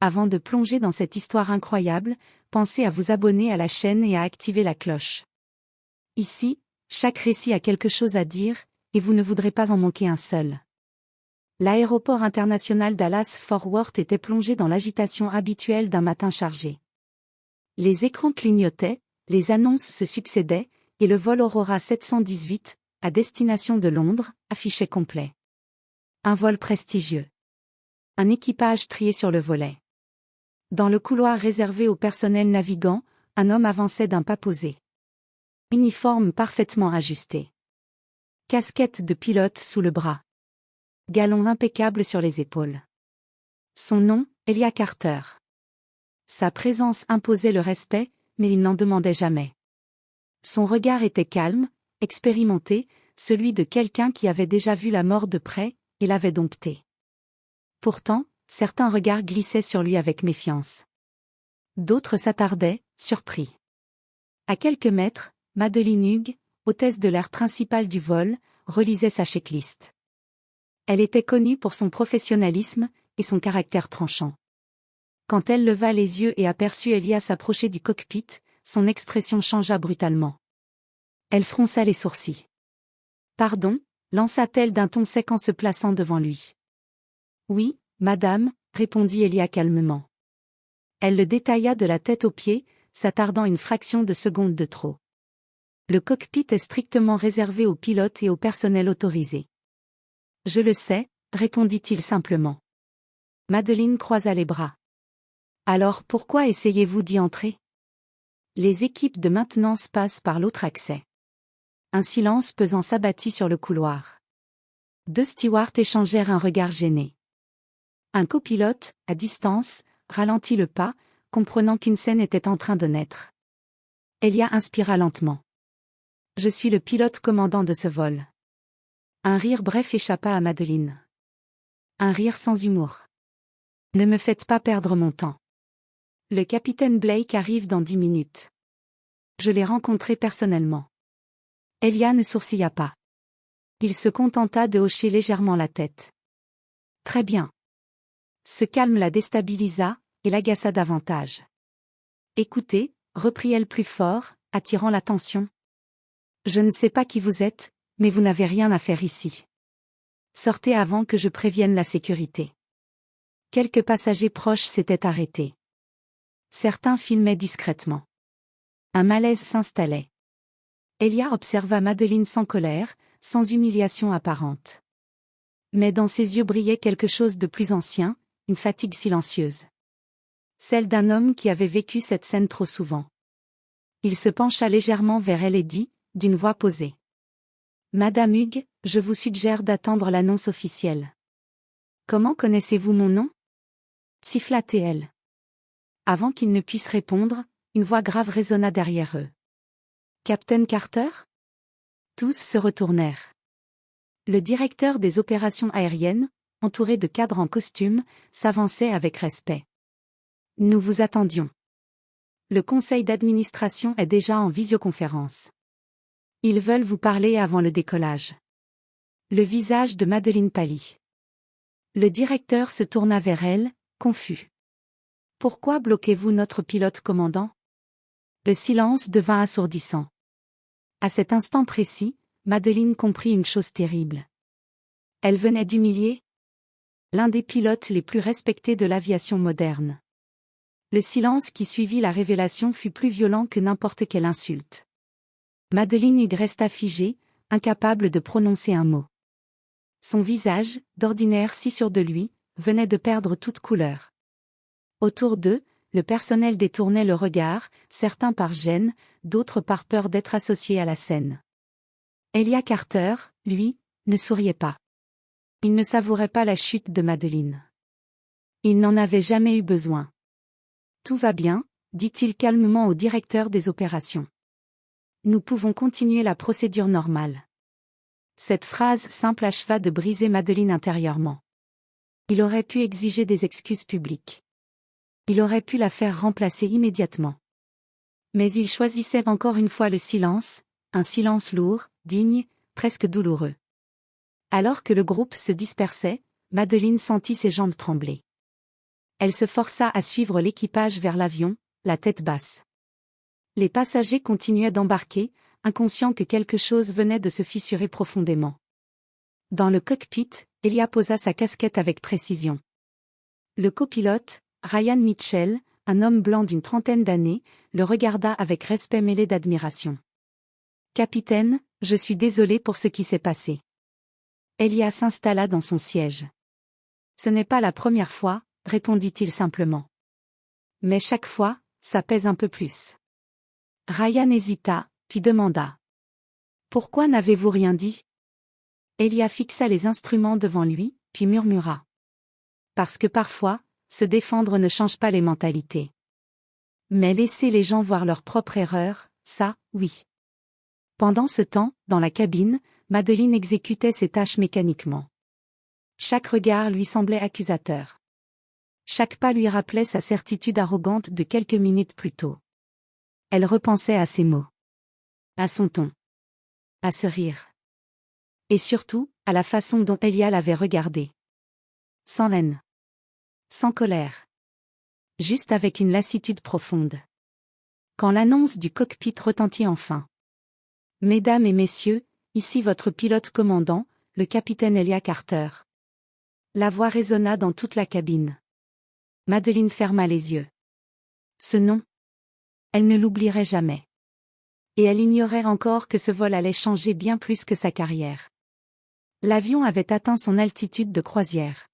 Avant de plonger dans cette histoire incroyable, pensez à vous abonner à la chaîne et à activer la cloche. Ici, chaque récit a quelque chose à dire, et vous ne voudrez pas en manquer un seul. L'aéroport international Dallas-Fort Worth était plongé dans l'agitation habituelle d'un matin chargé. Les écrans clignotaient, les annonces se succédaient, et le vol Aurora 718, à destination de Londres, affichait complet. Un vol prestigieux. Un équipage trié sur le volet. Dans le couloir réservé au personnel navigant, un homme avançait d'un pas posé. Uniforme parfaitement ajusté. Casquette de pilote sous le bras. Galon impeccable sur les épaules. Son nom, Elia Carter. Sa présence imposait le respect, mais il n'en demandait jamais. Son regard était calme, expérimenté, celui de quelqu'un qui avait déjà vu la mort de près, et l'avait dompté. Pourtant, certains regards glissaient sur lui avec méfiance. D'autres s'attardaient, surpris. À quelques mètres, Madeleine Hughes, hôtesse de l'air principale du vol, relisait sa checklist. Elle était connue pour son professionnalisme et son caractère tranchant. Quand elle leva les yeux et aperçut Elia s'approcher du cockpit, son expression changea brutalement. Elle fronça les sourcils. « Pardon » lança-t-elle d'un ton sec en se plaçant devant lui. « Oui, madame » répondit Elia calmement. Elle le détailla de la tête aux pieds, s'attardant une fraction de seconde de trop. Le cockpit est strictement réservé aux pilotes et au personnel autorisé. « Je le sais » répondit-il simplement. Madeleine croisa les bras. « Alors pourquoi essayez-vous d'y entrer ? Les équipes de maintenance passent par l'autre accès. » Un silence pesant s'abattit sur le couloir. Deux stewards échangèrent un regard gêné. Un copilote, à distance, ralentit le pas, comprenant qu'une scène était en train de naître. Elia inspira lentement. « Je suis le pilote commandant de ce vol. » Un rire bref échappa à Madeleine. Un rire sans humour. « Ne me faites pas perdre mon temps. Le capitaine Blake arrive dans 10 minutes. Je l'ai rencontré personnellement. » Elia ne sourcilla pas. Il se contenta de hocher légèrement la tête. « Très bien. » Ce calme la déstabilisa, et l'agaça davantage. « Écoutez, » reprit-elle plus fort, attirant l'attention. « Je ne sais pas qui vous êtes, mais vous n'avez rien à faire ici. Sortez avant que je prévienne la sécurité. » Quelques passagers proches s'étaient arrêtés. Certains filmaient discrètement. Un malaise s'installait. Elia observa Madeleine sans colère, sans humiliation apparente. Mais dans ses yeux brillait quelque chose de plus ancien, une fatigue silencieuse. Celle d'un homme qui avait vécu cette scène trop souvent. Il se pencha légèrement vers elle et dit, d'une voix posée. « Madame Hughes, je vous suggère d'attendre l'annonce officielle. »« Comment connaissez-vous mon nom ?» siffla-t-elle. Avant qu'il ne puisse répondre, une voix grave résonna derrière eux. « Captain Carter ?» Tous se retournèrent. Le directeur des opérations aériennes, entouré de cadres en costume, s'avançait avec respect. « Nous vous attendions. Le conseil d'administration est déjà en visioconférence. Ils veulent vous parler avant le décollage. » Le visage de Madeleine pâlit. Le directeur se tourna vers elle, confus. « Pourquoi bloquez-vous notre pilote commandant ?» Le silence devint assourdissant. À cet instant précis, Madeleine comprit une chose terrible. Elle venait d'humilier l'un des pilotes les plus respectés de l'aviation moderne. Le silence qui suivit la révélation fut plus violent que n'importe quelle insulte. Madeleine Hughes resta figée, incapable de prononcer un mot. Son visage, d'ordinaire si sûr de lui, venait de perdre toute couleur. Autour d'eux, le personnel détournait le regard, certains par gêne, d'autres par peur d'être associés à la scène. Elia Carter, lui, ne souriait pas. Il ne savourait pas la chute de Madeleine. Il n'en avait jamais eu besoin. « Tout va bien », dit-il calmement au directeur des opérations. « Nous pouvons continuer la procédure normale. » Cette phrase simple acheva de briser Madeleine intérieurement. Il aurait pu exiger des excuses publiques. Il aurait pu la faire remplacer immédiatement. Mais il choisissait encore une fois le silence, un silence lourd, digne, presque douloureux. Alors que le groupe se dispersait, Madeleine sentit ses jambes trembler. elle se força à suivre l'équipage vers l'avion, la tête basse. Les passagers continuaient d'embarquer, inconscients que quelque chose venait de se fissurer profondément. Dans le cockpit, Elia posa sa casquette avec précision. Le copilote, Ryan Mitchell, un homme blanc d'une trentaine d'années, le regarda avec respect mêlé d'admiration. « Capitaine, je suis désolé pour ce qui s'est passé. » Elia s'installa dans son siège. « Ce n'est pas la première fois, » répondit-il simplement. « Mais chaque fois, ça pèse un peu plus. » Ryan hésita, puis demanda. « Pourquoi n'avez-vous rien dit ?» Elia fixa les instruments devant lui, puis murmura. « Parce que parfois, se défendre ne change pas les mentalités. Mais laisser les gens voir leur propre erreur, ça, oui. » Pendant ce temps, dans la cabine, Madeleine exécutait ses tâches mécaniquement. Chaque regard lui semblait accusateur. Chaque pas lui rappelait sa certitude arrogante de quelques minutes plus tôt. Elle repensait à ses mots. À son ton. À ce rire. Et surtout, à la façon dont Elia l'avait regardé. Sans haine. Sans colère. Juste avec une lassitude profonde. Quand l'annonce du cockpit retentit enfin. « Mesdames et messieurs, ici votre pilote commandant, le capitaine Elia Carter. » La voix résonna dans toute la cabine. Madeleine ferma les yeux. Ce nom. Elle ne l'oublierait jamais. Et elle ignorait encore que ce vol allait changer bien plus que sa carrière. L'avion avait atteint son altitude de croisière.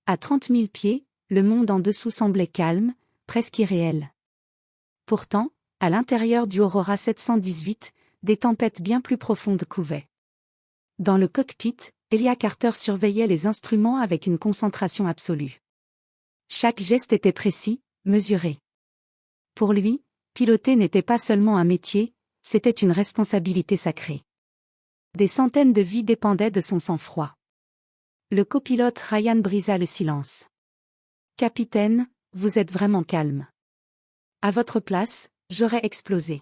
À 30 000 pieds, le monde en dessous semblait calme, presque irréel. Pourtant, à l'intérieur du Aurora 718, des tempêtes bien plus profondes couvaient. Dans le cockpit, Elia Carter surveillait les instruments avec une concentration absolue. Chaque geste était précis, mesuré. Pour lui, piloter n'était pas seulement un métier, c'était une responsabilité sacrée. Des centaines de vies dépendaient de son sang-froid. Le copilote Ryan brisa le silence. « Capitaine, vous êtes vraiment calme. À votre place, j'aurais explosé. »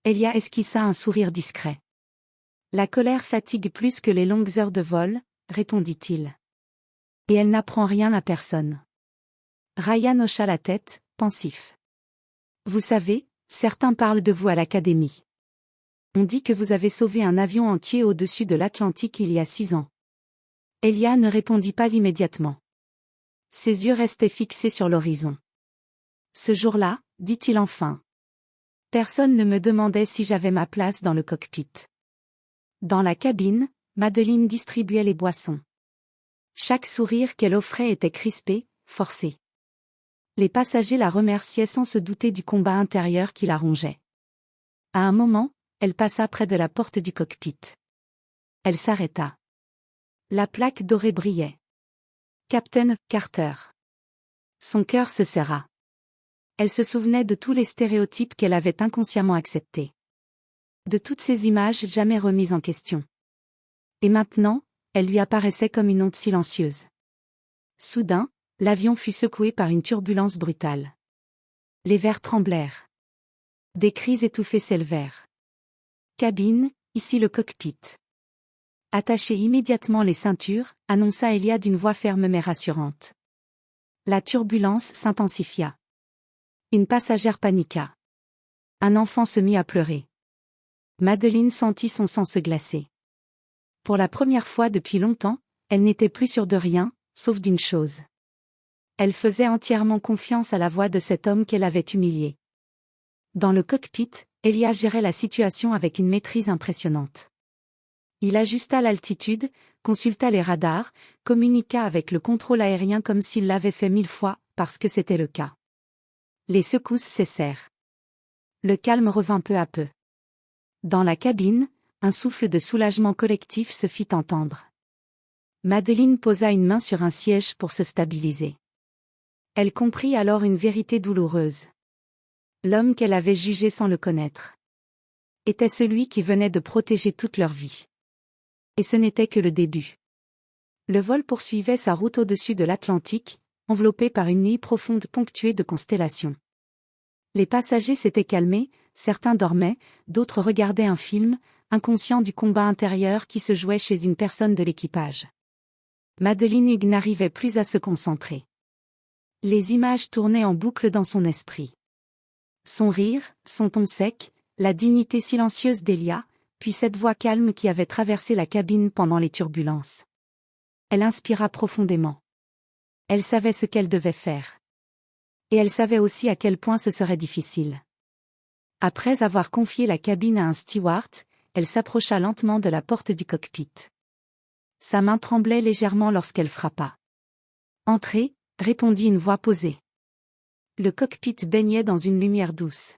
Elia esquissa un sourire discret. « La colère fatigue plus que les longues heures de vol, » répondit-il. « Et elle n'apprend rien à personne. » Ryan hocha la tête, pensif. « Vous savez, certains parlent de vous à l'académie. On dit que vous avez sauvé un avion entier au-dessus de l'Atlantique il y a 6 ans. » Elia ne répondit pas immédiatement. Ses yeux restaient fixés sur l'horizon. « Ce jour-là, dit-il enfin. Personne ne me demandait si j'avais ma place dans le cockpit. » Dans la cabine, Madeleine distribuait les boissons. Chaque sourire qu'elle offrait était crispé, forcé. Les passagers la remerciaient sans se douter du combat intérieur qui la rongeait. À un moment, elle passa près de la porte du cockpit. Elle s'arrêta. La plaque dorée brillait. Captain Carter. Son cœur se serra. Elle se souvenait de tous les stéréotypes qu'elle avait inconsciemment acceptés. De toutes ces images jamais remises en question. Et maintenant, elle lui apparaissait comme une honte silencieuse. Soudain, l'avion fut secoué par une turbulence brutale. Les verres tremblèrent. Des cris étouffés s'élevèrent. « Cabine, ici le cockpit. » Attachez immédiatement les ceintures, annonça Elia d'une voix ferme mais rassurante. La turbulence s'intensifia. Une passagère paniqua. Un enfant se mit à pleurer. Madeleine sentit son sang se glacer. Pour la première fois depuis longtemps, elle n'était plus sûre de rien, sauf d'une chose. Elle faisait entièrement confiance à la voix de cet homme qu'elle avait humilié. Dans le cockpit, Elia gérait la situation avec une maîtrise impressionnante. Il ajusta l'altitude, consulta les radars, communiqua avec le contrôle aérien comme s'il l'avait fait 1000 fois, parce que c'était le cas. Les secousses cessèrent. Le calme revint peu à peu. Dans la cabine, un souffle de soulagement collectif se fit entendre. Madeleine posa une main sur un siège pour se stabiliser. Elle comprit alors une vérité douloureuse. L'homme qu'elle avait jugé sans le connaître était celui qui venait de protéger toute leur vie. Et ce n'était que le début. Le vol poursuivait sa route au-dessus de l'Atlantique, enveloppé par une nuit profonde ponctuée de constellations. Les passagers s'étaient calmés, certains dormaient, d'autres regardaient un film, inconscients du combat intérieur qui se jouait chez une personne de l'équipage. Madeleine Hughes n'arrivait plus à se concentrer. Les images tournaient en boucle dans son esprit. Son rire, son ton sec, la dignité silencieuse d'Elia, puis cette voix calme qui avait traversé la cabine pendant les turbulences. Elle inspira profondément. Elle savait ce qu'elle devait faire. Et elle savait aussi à quel point ce serait difficile. Après avoir confié la cabine à un steward, elle s'approcha lentement de la porte du cockpit. Sa main tremblait légèrement lorsqu'elle frappa. « Entrez », répondit une voix posée. Le cockpit baignait dans une lumière douce.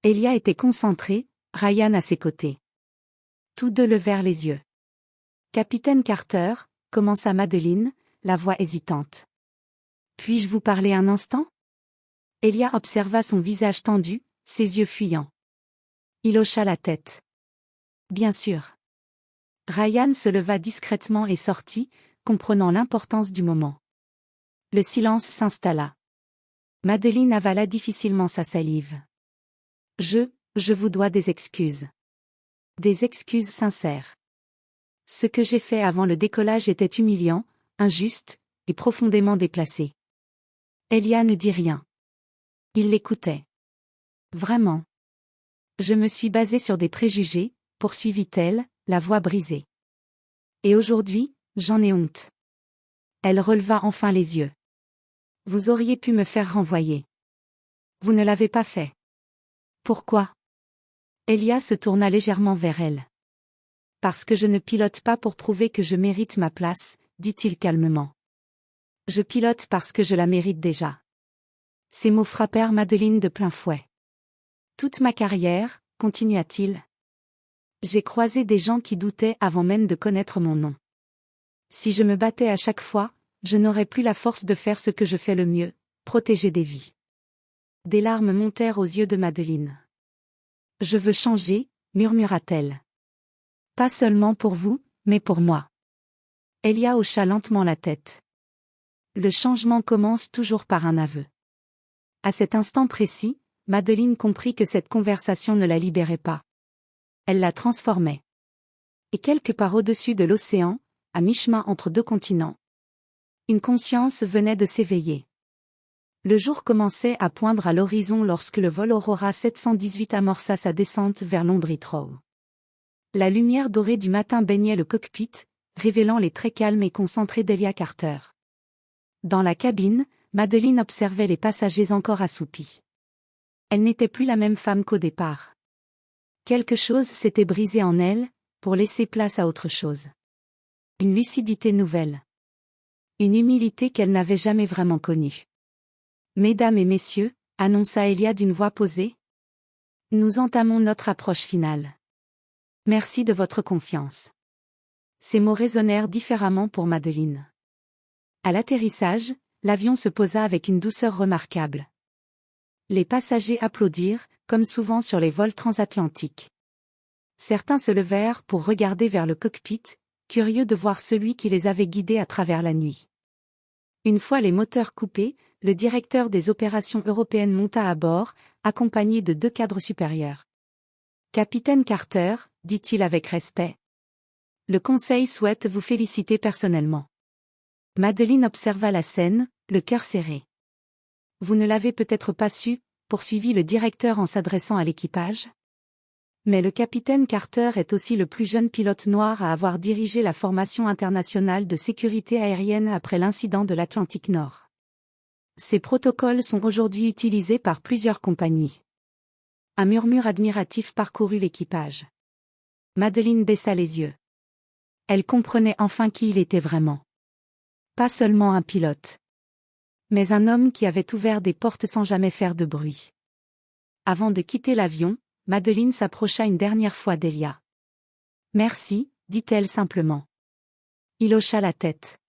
Elia était concentrée, Ryan à ses côtés. Tous deux levèrent les yeux. « Capitaine Carter », commença Madeleine, la voix hésitante. « Puis-je vous parler un instant ?» Elia observa son visage tendu, ses yeux fuyants. Il hocha la tête. « Bien sûr. » Ryan se leva discrètement et sortit, comprenant l'importance du moment. Le silence s'installa. Madeleine avala difficilement sa salive. « Je vous dois des excuses. Des excuses sincères. Ce que j'ai fait avant le décollage était humiliant, injuste, et profondément déplacé. » Elia ne dit rien. Il l'écoutait. « Vraiment. Je me suis basée sur des préjugés, poursuivit-elle, la voix brisée. Et aujourd'hui, j'en ai honte. » Elle releva enfin les yeux. « Vous auriez pu me faire renvoyer. Vous ne l'avez pas fait. Pourquoi ?» Elia se tourna légèrement vers elle. « Parce que je ne pilote pas pour prouver que je mérite ma place, » dit-il calmement. « Je pilote parce que je la mérite déjà. » Ces mots frappèrent Madeleine de plein fouet. « Toute ma carrière, continua-t-il. J'ai croisé des gens qui doutaient avant même de connaître mon nom. Si je me battais à chaque fois, je n'aurais plus la force de faire ce que je fais le mieux, protéger des vies. » Des larmes montèrent aux yeux de Madeleine. « Je veux changer, murmura-t-elle. Pas seulement pour vous, mais pour moi. » Elia hocha lentement la tête. Le changement commence toujours par un aveu. À cet instant précis, Madeleine comprit que cette conversation ne la libérait pas. Elle la transformait. Et quelque part au-dessus de l'océan, à mi-chemin entre deux continents, une conscience venait de s'éveiller. Le jour commençait à poindre à l'horizon lorsque le vol Aurora 718 amorça sa descente vers Londres Heathrow. La lumière dorée du matin baignait le cockpit, révélant les traits calmes et concentrés d'Elia Carter. Dans la cabine, Madeleine observait les passagers encore assoupis. Elle n'était plus la même femme qu'au départ. Quelque chose s'était brisé en elle, pour laisser place à autre chose. Une lucidité nouvelle. Une humilité qu'elle n'avait jamais vraiment connue. « Mesdames et messieurs », annonça Elia d'une voix posée, « nous entamons notre approche finale. Merci de votre confiance. » Ces mots résonnèrent différemment pour Madeleine. À l'atterrissage, l'avion se posa avec une douceur remarquable. Les passagers applaudirent, comme souvent sur les vols transatlantiques. Certains se levèrent pour regarder vers le cockpit, curieux de voir celui qui les avait guidés à travers la nuit. Une fois les moteurs coupés, le directeur des opérations européennes monta à bord, accompagné de 2 cadres supérieurs. « Capitaine Carter », dit-il avec respect. « Le Conseil souhaite vous féliciter personnellement. » Madeleine observa la scène, le cœur serré. « Vous ne l'avez peut-être pas su », poursuivit le directeur en s'adressant à l'équipage. Mais le capitaine Carter est aussi le plus jeune pilote noir à avoir dirigé la formation internationale de sécurité aérienne après l'incident de l'Atlantique Nord. Ces protocoles sont aujourd'hui utilisés par plusieurs compagnies. Un murmure admiratif parcourut l'équipage. Madeleine baissa les yeux. Elle comprenait enfin qui il était vraiment. Pas seulement un pilote, mais un homme qui avait ouvert des portes sans jamais faire de bruit. Avant de quitter l'avion, Madeleine s'approcha une dernière fois d'Elia. « Merci », dit-elle simplement. Il hocha la tête.